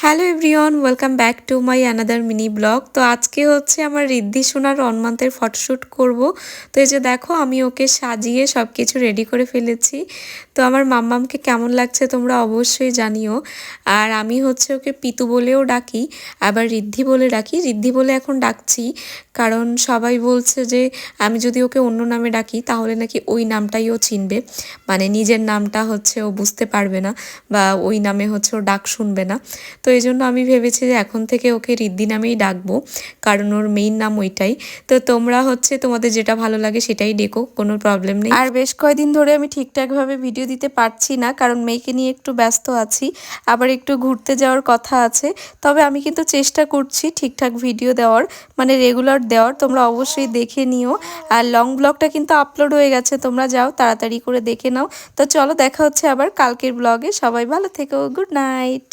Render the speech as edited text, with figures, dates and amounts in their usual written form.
Hello everyone, welcome back to my another mini blog. তো আজকে হচ্ছে আমার রিদ্ধি সোনার 1 মান্থের ফটোশ্যুট করব। তো এই যে দেখো, আমি ওকে সাজিয়ে সব কিছু রেডি করে ফেলেছি। তো আমার মাম্মামকে কেমন লাগছে তোমরা অবশ্যই জানিও। আর আমি হচ্ছে ওকে পিতু বলেও ডাকি, আবার রিদ্ধি বলে ডাকি। রিদ্ধি বলে এখন ডাকছি, কারণ সবাই বলছে যে আমি যদি ওকে অন্য নামে ডাকি তাহলে নাকি ওই নামটাই ও চিনবে, মানে নিজের নামটা হচ্ছে ও বুঝতে পারবে না, বা ওই নামে হচ্ছে ও ডাক শুনবে না। তো এই জন্য আমি ভেবেছি যে এখন থেকে ওকে রিদ্ধি নামেই ডাকবো, কারণ ওর মেইন নাম ওইটাই। তো তোমরা হচ্ছে তোমাদের যেটা ভালো লাগে সেটাই ডেকো, কোনো প্রবলেম নেই। আর বেশ কয়েকদিন ধরে আমি ঠিকঠাকভাবে ভিডিও দিতে পারছি না, কারণ মেয়েকে নিয়ে একটু ব্যস্ত আছি, আবার একটু ঘুরতে যাওয়ার কথা আছে। তবে আমি কিন্তু চেষ্টা করছি ঠিকঠাক ভিডিও দেওয়ার, মানে রেগুলার দেওয়ার। তোমরা অবশ্যই দেখে নিও। আর লং ব্লগটা কিন্তু আপলোড হয়ে গেছে, তোমরা যাও তাড়াতাড়ি করে দেখে নাও। তো চলো, দেখা হচ্ছে আবার কালকের ব্লগে। সবাই ভালো থেকো, গুড নাইট।